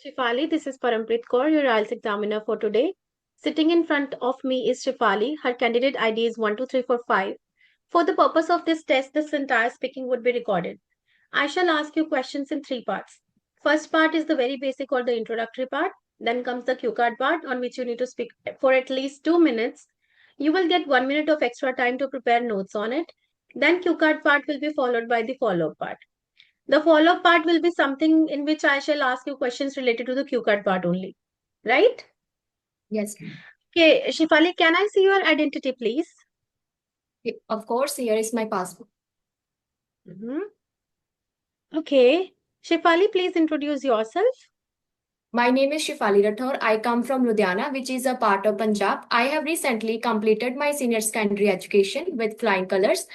Shifali, this is Parampreet Kaur, your IELTS examiner for today. Sitting in front of me is Shifali. Her candidate ID is 12345. For the purpose of this test, this entire speaking would be recorded. I shall ask you questions in three parts. First part is the very basic or the introductory part. Then comes the cue card part on which you need to speak for at least 2 minutes. You will get 1 minute of extra time to prepare notes on it. Then cue card part will be followed by the follow-up part. The follow-up part will be something in which I shall ask you questions related to the cue card part only. Right? Yes, Okay, Shifali, can I see your identity, please? of course, here is my passport. Mhm. Okay. Shifali, please introduce yourself. My name is Shifali Rathore. I come from Ludhiana, which is a part of Punjab. I have recently completed my senior secondary education with flying colors.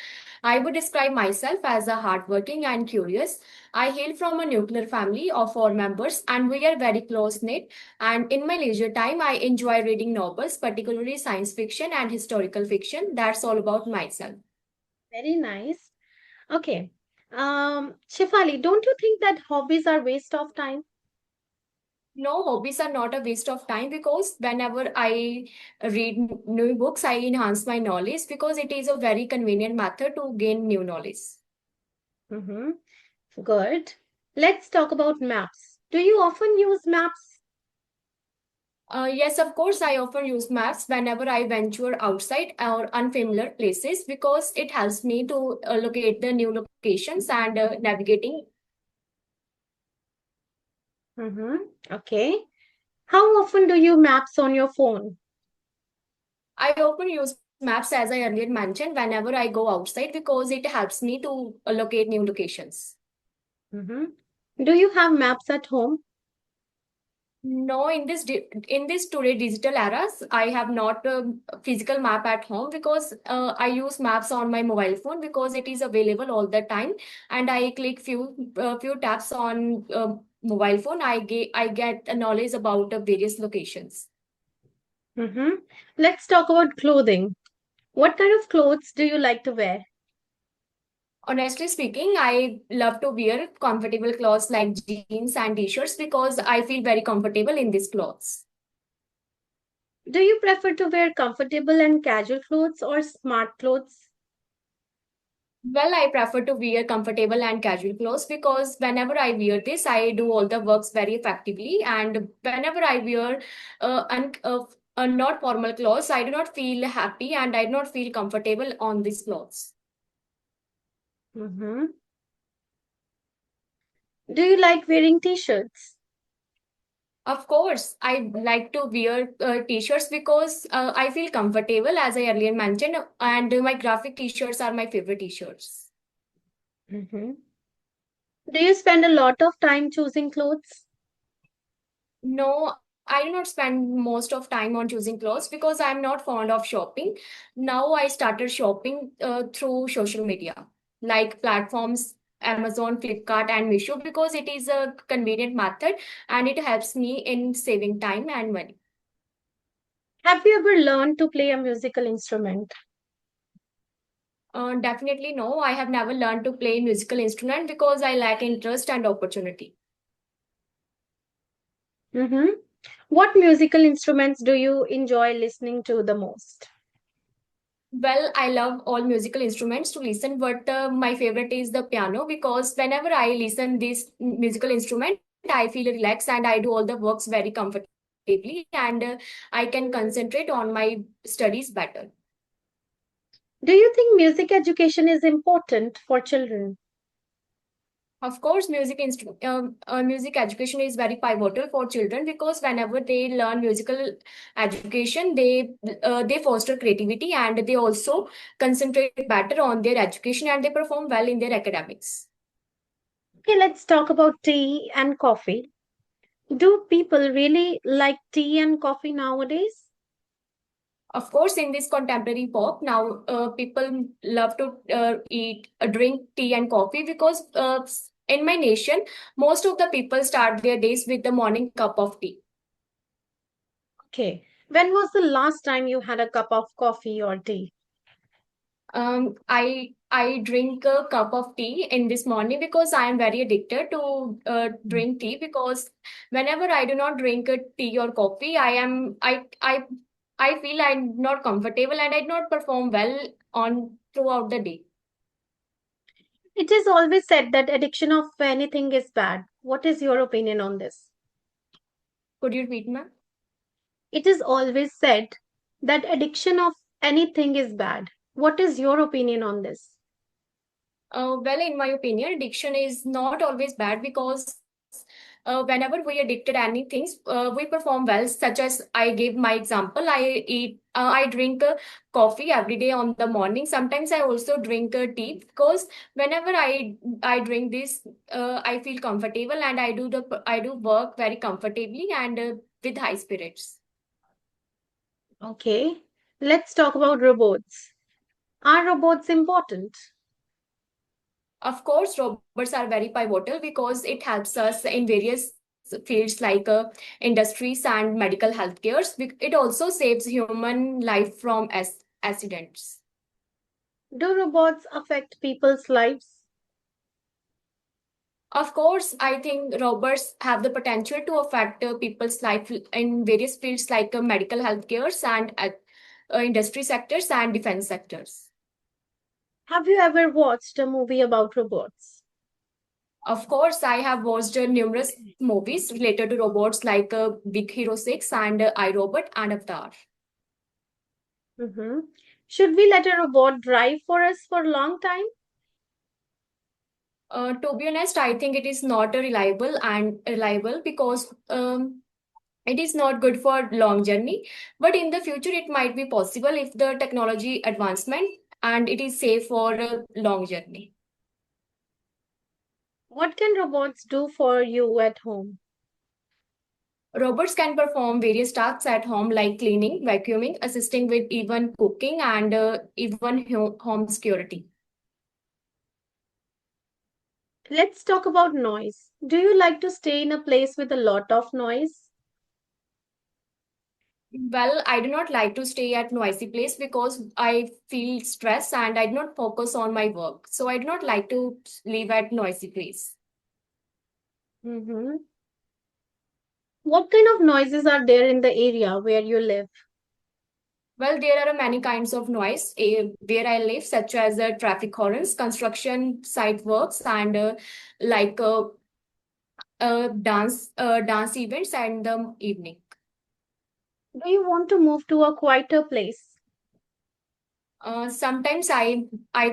I would describe myself as a hardworking and curious. I hail from a nuclear family of four members, and we are very close knit. And in my leisure time, I enjoy reading novels, particularly science fiction and historical fiction. That's all about myself. Very nice. Okay. Shifali, don't you think that hobbies are waste of time? No, hobbies are not a waste of time because whenever I read new books, I enhance my knowledge because it is a very convenient method to gain new knowledge. Mm-hmm. Good. Let's talk about maps. Do you often use maps? Yes, of course, I often use maps whenever I venture outside or unfamiliar places because it helps me to locate the new locations and navigating. Mm-hmm. Okay. How often do you maps on your phone? I often use maps, as I earlier mentioned, whenever I go outside because it helps me to locate new locations. Mm-hmm. Do you have maps at home? No, in this today digital eras, I have not a physical map at home because I use maps on my mobile phone because it is available all the time, and I click few taps on mobile phone. I get a knowledge about various locations. Mm-hmm. Let's talk about clothing. What kind of clothes do you like to wear? Honestly speaking, I love to wear comfortable clothes like jeans and t-shirts because I feel very comfortable in these clothes. Do you prefer to wear comfortable and casual clothes or smart clothes? Well, I prefer to wear comfortable and casual clothes because whenever I wear this, I do all the works very effectively. And whenever I wear not formal clothes, I do not feel happy and I do not feel comfortable on these clothes. Mm-hmm. Do you like wearing t-shirts? Of course, I like to wear t-shirts because I feel comfortable, as I earlier mentioned, and my graphic t-shirts are my favorite t-shirts. Mm-hmm. Do you spend a lot of time choosing clothes? No, I do not spend most of time on choosing clothes because I'm not fond of shopping. Now I started shopping through social media, like platforms Amazon, Flipkart, and Meesho because it is a convenient method and it helps me in saving time and money. Have you ever learned to play a musical instrument? Definitely no, I have never learned to play musical instrument because I lack interest and opportunity. Mm-hmm. What musical instruments do you enjoy listening to the most? Well, I love all musical instruments to listen, but my favorite is the piano because whenever I listen this musical instrument, I feel relaxed and I do all the works very comfortably and I can concentrate on my studies better. Do you think music education is important for children? Of course, music education is very pivotal for children because whenever they learn musical education, they foster creativity and they also concentrate better on their education and they perform well in their academics. Okay, let's talk about tea and coffee. Do people really like tea and coffee nowadays? Of course, in this contemporary pop, now people love to drink tea and coffee because in my nation, most of the people start their days with the morning cup of tea. Okay. When was the last time you had a cup of coffee or tea? I drink a cup of tea in this morning because I am very addicted to drink tea because whenever I do not drink a tea or coffee, I feel I'm not comfortable and I do not perform well on throughout the day. It is always said that addiction of anything is bad. What is your opinion on this? Could you repeat, ma'am? It is always said that addiction of anything is bad. What is your opinion on this? Well, in my opinion, addiction is not always bad because whenever we addicted anything, we perform well. Such as I gave my example, I drink coffee every day on the morning. Sometimes I also drink tea because whenever I drink this, I feel comfortable and I do work very comfortably and with high spirits. Okay, let's talk about robots. Are robots important? Of course, robots are very pivotal because it helps us in various fields like industries and medical healthcare. It also saves human life from accidents. Do robots affect people's lives? Of course, I think robots have the potential to affect people's life in various fields like medical healthcare and industry sectors and defense sectors. Have you ever watched a movie about robots? Of course, I have watched numerous movies related to robots like Big Hero 6 and iRobot and Avatar. Mhm. Should we let a robot drive for us for a long time? To be honest, I think it is not a reliable because it is not good for long journey. But in the future, it might be possible if the technology advancement and it is safe for a long journey. What can robots do for you at home? Robots can perform various tasks at home like cleaning, vacuuming, assisting with even cooking, and even home security. Let's talk about noise. Do you like to stay in a place with a lot of noise? Well, I do not like to stay at noisy place because I feel stress and I do not focus on my work. So I do not like to live at noisy place. Mhm. What kind of noises are there in the area where you live? Well, there are many kinds of noise where I live, such as traffic horns, construction site works, and like dance events and the evening. Do you want to move to a quieter place? Sometimes I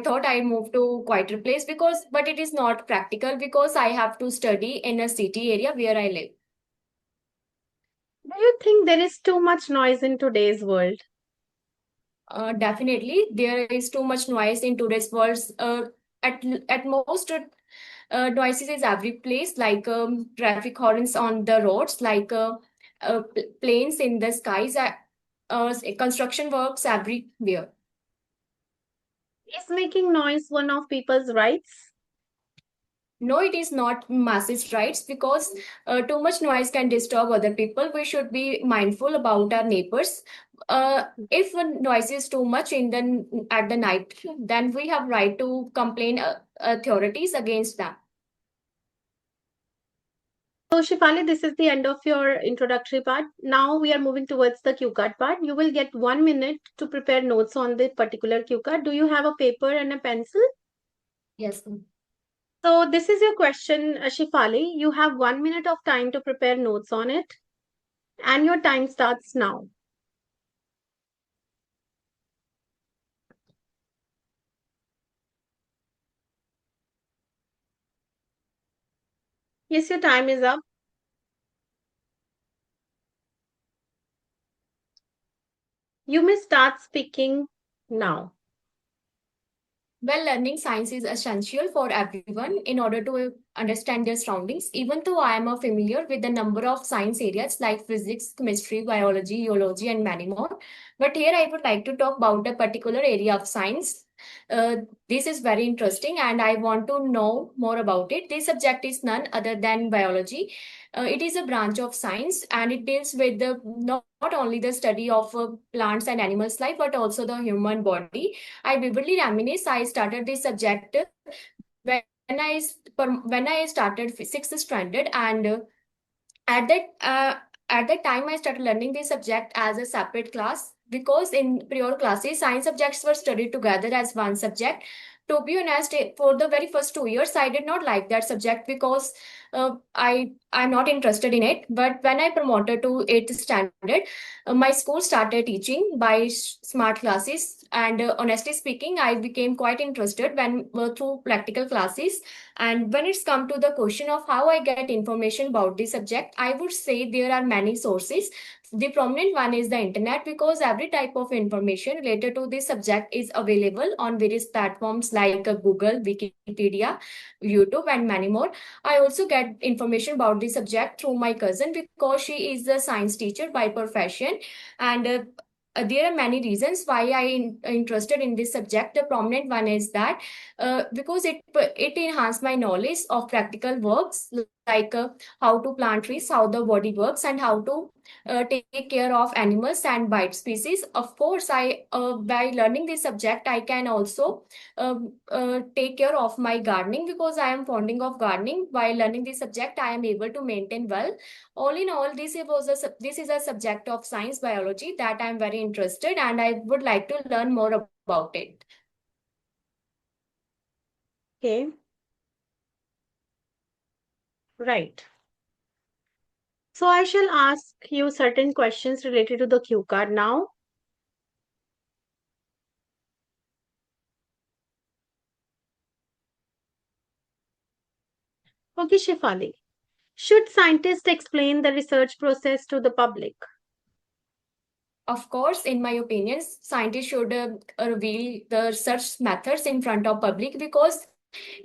thought I moved to quieter place because but it is not practical because I have to study in a city area where I live. Do you think there is too much noise in today's world? Definitely, there is too much noise in today's world. At at most, noises is every place, like traffic horns on the roads, like planes in the skies, construction works everywhere. Is making noise one of people's rights? No, it is not massive rights because too much noise can disturb other people. We should be mindful about our neighbors. If a noise is too much in the at the night, then we have right to complain authorities against them. So, Shifali, this is the end of your introductory part. Now we are moving towards the cue card part. You will get 1 minute to prepare notes on the particular cue card. Do you have a paper and a pencil? Yes. So, this is your question, Shifali. You have 1 minute of time to prepare notes on it, and your time starts now. Yes, your time is up. You may start speaking now. Well, learning science is essential for everyone in order to understand their surroundings. Even though I am familiar with the number of science areas like physics, chemistry, biology, geology, and many more, but here I would like to talk about a particular area of science. Uh, this is very interesting, and I want to know more about it. This subject is none other than biology. It is a branch of science, and it deals with the not only the study of plants and animals' life, but also the human body. I vividly reminisce. I started this subject when I started sixth standard, and at that at that time I started learning this subject as a separate class, because in prior classes science subjects were studied together as one subject. To be honest, for the very first 2 years I did not like that subject, because I'm not interested in it. But when I promoted to 8th standard, my school started teaching by smart classes, and honestly speaking, I became quite interested when through practical classes. And when it's come to the question of how I get information about the subject, I would say there are many sources. The prominent one is the internet, because every type of information related to this subject is available on various platforms like Google, Wikipedia, YouTube, and many more. I also get information about the subject through my cousin, because she is a science teacher by profession. And there are many reasons why interested in this subject. The prominent one is that because it enhanced my knowledge of practical works, like how to plant trees, how the body works, and how to take care of animals and bite species. Of course, I by learning this subject, I can also take care of my gardening, because I am fonding of gardening. While learning this subject, I am able to maintain well. All in all, this is a subject of science biology that I am very interested, and I would like to learn more about it. Okay, right. So I shall ask you certain questions related to the cue card now. Okay, Shifali. Should scientists explain the research process to the public? Of course, in my opinion, scientists should reveal the research methods in front of public, because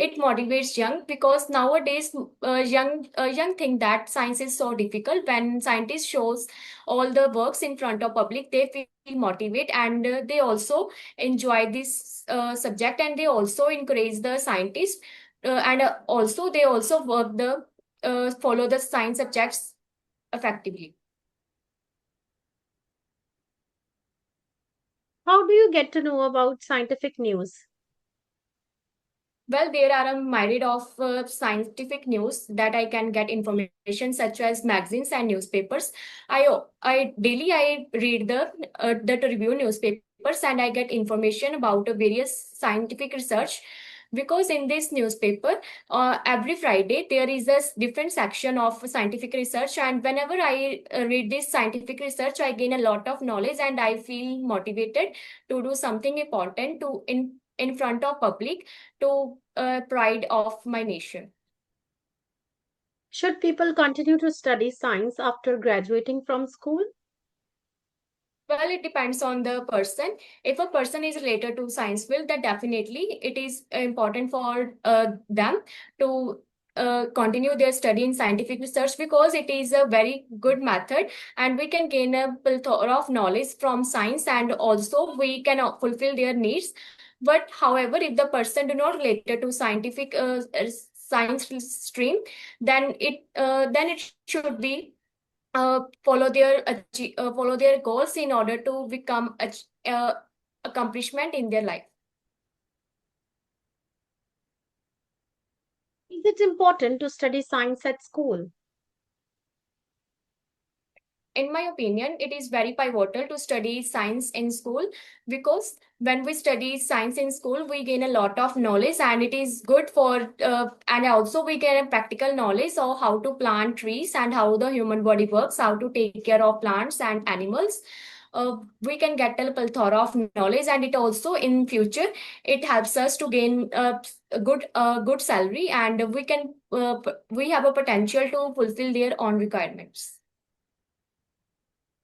it motivates young. Because nowadays, young think that science is so difficult. When scientists shows all the works in front of public, they feel motivated, and they also enjoy this subject, and they also encourage the scientists, and also they also work the follow the science subjects effectively. How do you get to know about scientific news? Well, there are a myriad of scientific news that I can get information, such as magazines and newspapers. I read the review newspapers, and I get information about various scientific research. Because in this newspaper, every Friday there is a different section of scientific research, and whenever I read this scientific research, I gain a lot of knowledge, and I feel motivated to do something important to in front of public, to pride of my nation. Should people continue to study science after graduating from school? Well, it depends on the person. If a person is related to science field, then definitely it is important for them to continue their study in scientific research, because it is a very good method, and we can gain a plethora of knowledge from science, and also we can fulfill their needs. But however, if the person do not related to scientific science stream, then it should be follow their goals in order to become accomplishment in their life. Is it important to study science at school? In my opinion, it is very pivotal to study science in school, because when we study science in school, we gain a lot of knowledge, and it is good for and also we get a practical knowledge of how to plant trees, and how the human body works, how to take care of plants and animals. We can get a plethora of knowledge, and it also in future it helps us to gain a good salary, and we have a potential to fulfill their own requirements.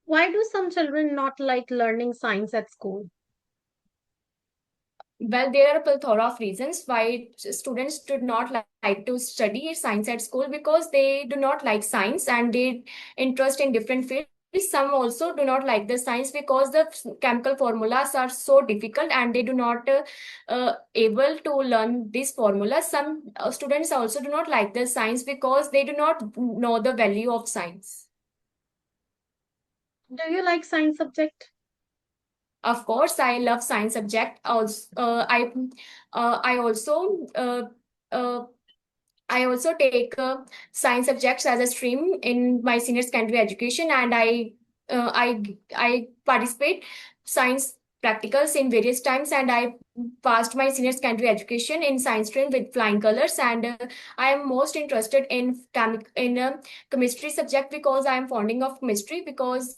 Why do some children not like learning science at school? Well, there are a plethora of reasons why students do not like to study science at school, because they do not like science, and they interest in different fields. some also do not like the science because the chemical formulas are so difficult and they do not able to learn these formulas. Some students also do not like the science because they do not know the value of science. Do you like science subject? Of course, I love science subject. Also, I also uh, I also take science subjects as a stream in my senior secondary education, and I participate science practicals in various times, and I passed my senior secondary education in science stream with flying colors. And I am most interested in chemistry subject because I am fonding of chemistry because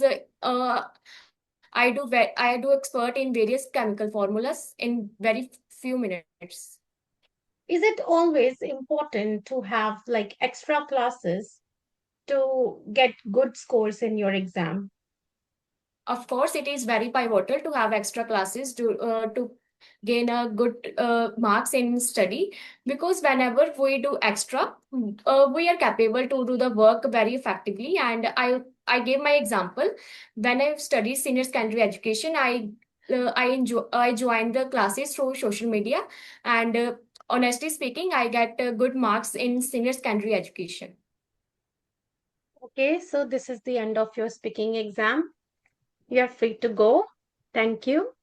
I do expert in various chemical formulas in very few minutes. Is it always important to have like extra classes to get good scores in your exam? Of course, it is very pivotal to have extra classes to gain a good marks in study because whenever we do extra, we are capable to do the work very effectively. And I gave my example when I studied senior secondary education. I joined the classes through social media, and honestly speaking, I get good marks in senior secondary education. Okay, so this is the end of your speaking exam. You're free to go. Thank you.